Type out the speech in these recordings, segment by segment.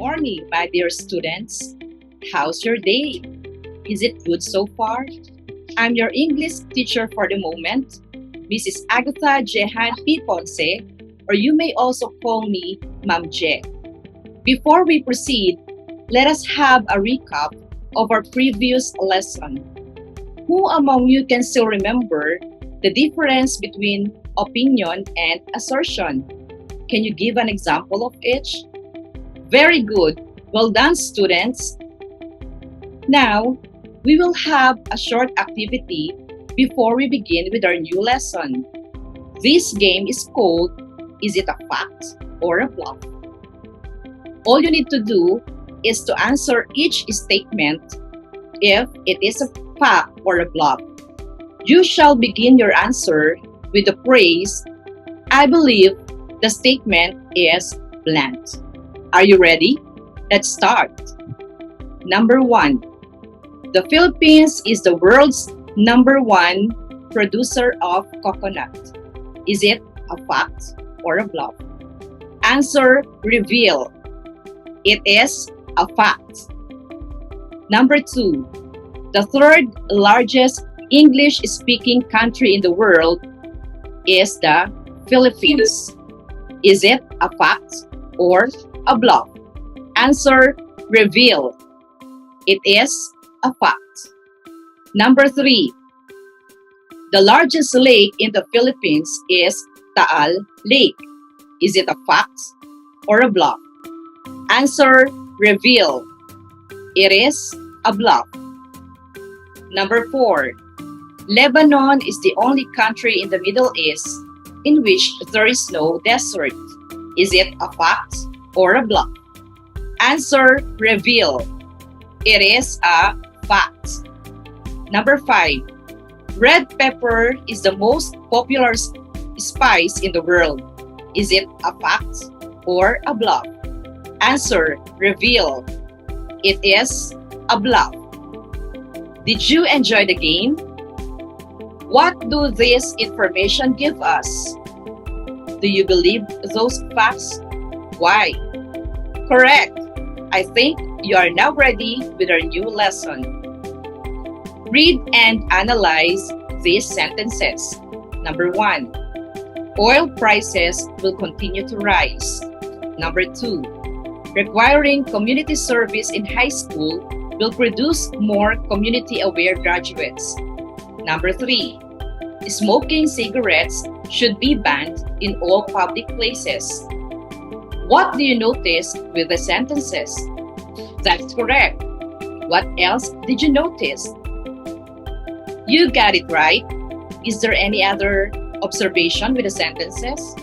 morning, my dear students. How's your day? Is it good so far? I'm your English teacher for the moment, Mrs. Agatha Jehan Ponce, or you may also call me Ma'am Je. Before we proceed, let us have a recap of our previous lesson. Who among you can still remember the difference between opinion and assertion? Can you give an example of each? Very good. Well done, students. Now, we will have a short activity before we begin with our new lesson. This game is called Is It a Fact or a Bluff? All you need to do is to answer each statement if it is a fact or a bluff. You shall begin your answer with the phrase, I believe the statement is blank. Are you ready? Let's start. Number 1. The Philippines is the world's #1 producer of coconut. Is it a fact or a bluff? Answer reveal. It is a fact. Number 2. The third largest English-speaking country in the world is the Philippines. Is it a fact or a bluff? Answer reveal. It is a fact. Number 3. The largest lake in the Philippines is Taal Lake. Is it a fact or a bluff? Answer reveal. It is a bluff. Number 4. Lebanon is the only country in the Middle East in which there is no desert. Is it a fact or a bluff? Answer reveal. It is a fact. Number 5. Red pepper is the most popular spice in the world. Is it a fact or a bluff? Answer reveal. It is a bluff. Did you enjoy the game? What do this information give us? Do you believe those facts? Why? Correct. I think you are now ready with our new lesson. Read and analyze these sentences. Number 1. Oil prices will continue to rise. Number 2. Requiring community service in high school will produce more community-aware graduates. Number 3. Smoking cigarettes should be banned in all public places. What do you notice with the sentences? That's correct. What else did you notice? You got it right. Is there any other observation with the sentences?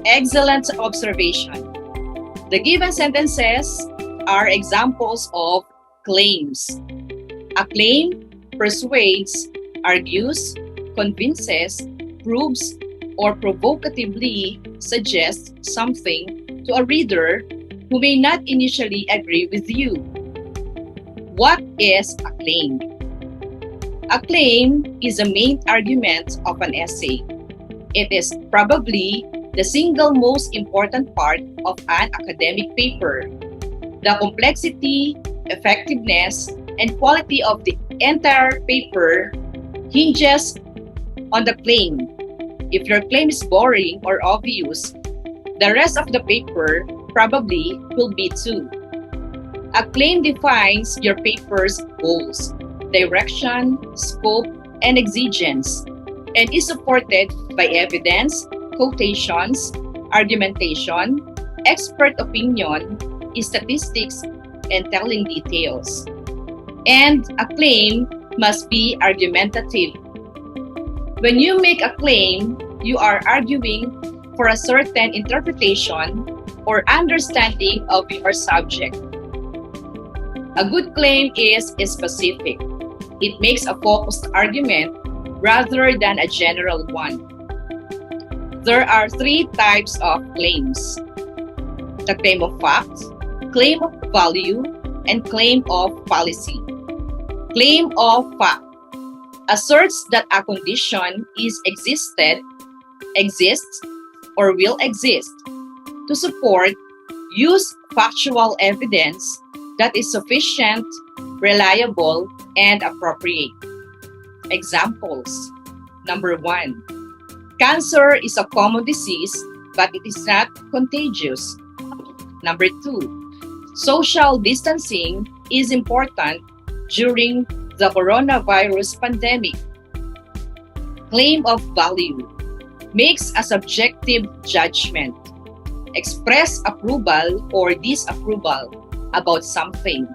Excellent observation. The given sentences are examples of claims. A claim persuades, argues, convinces, proves, or provocatively suggests something to a reader who may not initially agree with you. What is a claim? A claim is the main argument of an essay. It is probably the single most important part of an academic paper. The complexity, effectiveness, and quality of the entire paper hinges on the claim. If your claim is boring or obvious, the rest of the paper probably will be too. A claim defines your paper's goals, direction, scope, and exigence, and is supported by evidence, quotations, argumentation, expert opinion, statistics, and telling details. And a claim must be argumentative. When you make a claim, you are arguing for a certain interpretation or understanding of your subject. A good claim is specific. It makes a focused argument rather than a general one. There are 3 types of claims: the claim of fact, claim of value, and claim of policy. Claim of fact asserts that a condition exists, or will exist to support Use factual evidence that is sufficient, reliable, and appropriate. Examples. Number 1. Cancer is a common disease, but it is not contagious. Number 2. Social distancing is important during the coronavirus pandemic. Claim of value makes a subjective judgment. Express approval or disapproval about something.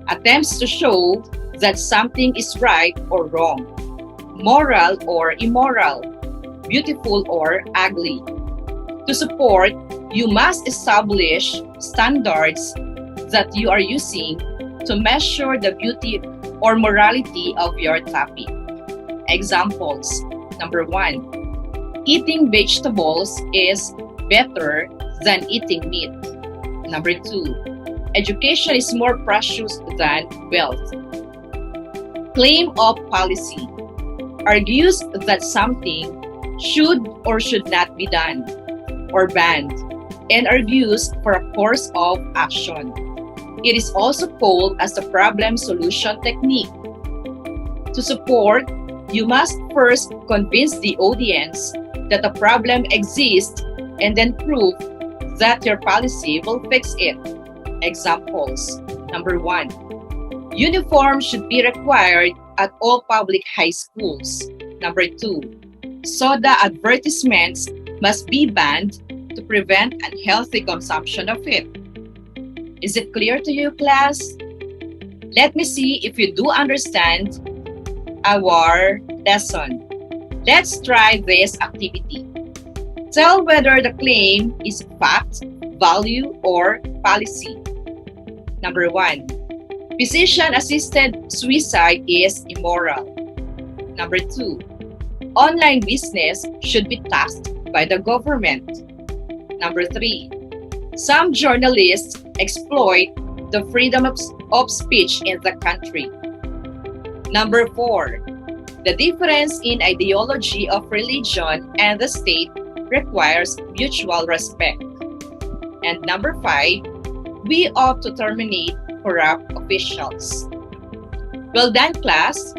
Attempts to show that something is right or wrong, moral or immoral, beautiful or ugly. To support, you must establish standards that you are using to measure the beauty or morality of your topic. Examples. Number 1. Eating vegetables is better than eating meat. Number 2. Education is more precious than wealth. Claim of policy argues that something should or should not be done or banned and argues for a course of action. It is also called as the problem solution technique. To support, you must first convince the audience that a problem exists and then prove that your policy will fix it. Examples. Number 1. Uniform should be required at all public high schools. Number 2. Soda advertisements must be banned to prevent unhealthy consumption of it. Is it clear to you, class? Let me see if you do understand our lesson. Let's try this activity. Tell whether the claim is fact, value, or policy. Number 1. Physician-assisted suicide is immoral. Number 2. Online business should be taxed by the government. Number 3. Some journalists exploit the freedom of speech in the country. Number 4. The difference in ideology of religion and the state requires mutual respect. And number 5. We ought to terminate corrupt officials. Well done, class.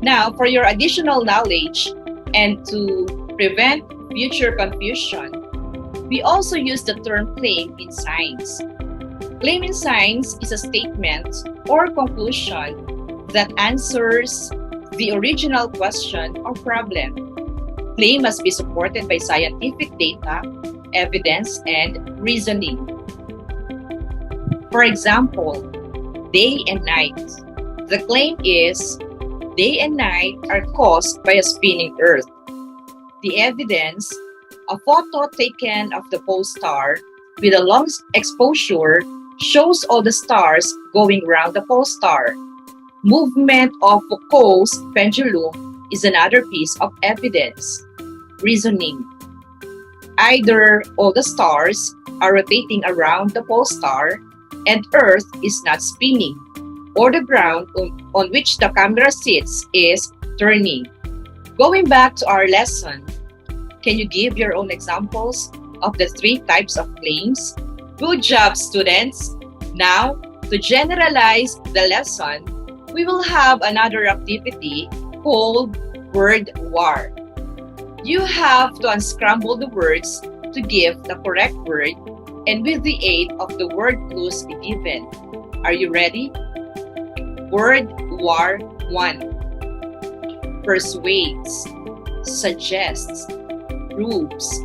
Now, for your additional knowledge and to prevent future confusion, we also use the term claim in science. Claim in science is a statement or conclusion that answers the original question or problem. Claim must be supported by scientific data, evidence, and reasoning. For example, day and night. The claim is day and night are caused by a spinning Earth. The evidence, a photo taken of the pole star with a long exposure shows all the stars going round the pole star. Movement of Foucault's pendulum is another piece of evidence. Reasoning. Either all the stars are rotating around the pole star and Earth is not spinning, or the ground on which the camera sits is turning. Going back to our lesson, can you give your own examples of the 3 types of claims? Good job, students! Now, to generalize the lesson, we will have another activity called Word War. You have to unscramble the words to give the correct word and with the aid of the word clues given. Are you ready? Word War 1. Persuades, suggests, proves.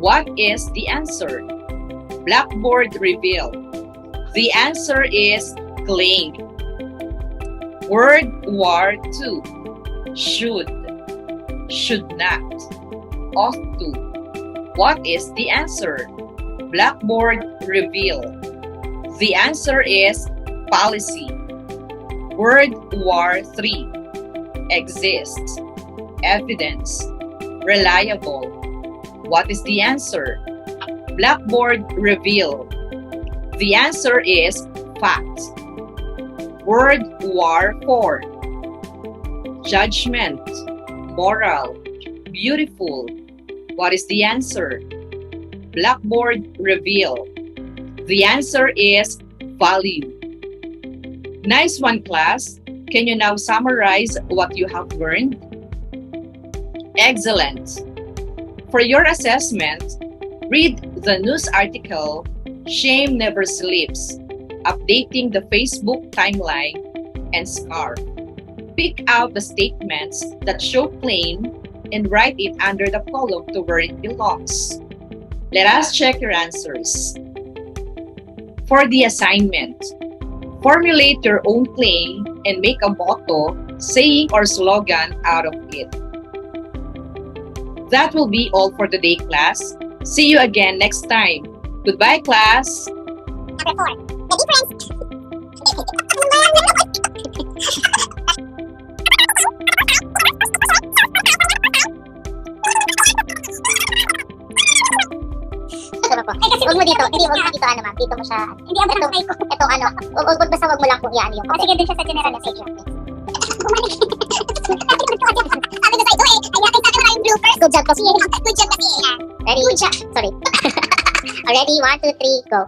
What is the answer? Blackboard reveal. The answer is claim. Word War 2. Should, should not, ought to. What is the answer? Blackboard reveal. The answer is policy. Word War 3. Exists, evidence, reliable. What is the answer? Blackboard reveal. The answer is fact. Word War 4. Judgment, moral, beautiful. What is the answer? Blackboard reveal. The answer is value. Nice one, class. Can you now summarize what you have learned? Excellent. For your assessment, read the news article, Shame Never Sleeps, Updating the Facebook Timeline, and SCARF. Pick out the statements that show claim and write it under the column to where it belongs. Let us check your answers. For the assignment, formulate your own claim and make a motto, saying, or slogan out of it. That will be all for today, class. See you again next time. Goodbye, class. Number 4. The difference. Huwag mo dito. Hindi, huwag mo dito, ma'am. Dito mo siya. Hindi, ang barangay ko. Itong Huwag basta huwag mo lang kung iyan yung. Sige, dun siya sa general message. Bumalik. Sabi ko sa ito eh. Kaya kita ka maraming bloopers. Good job kasi. Good job kasi. Ready? Good job. Sorry. Already, 1, 2, 3, go.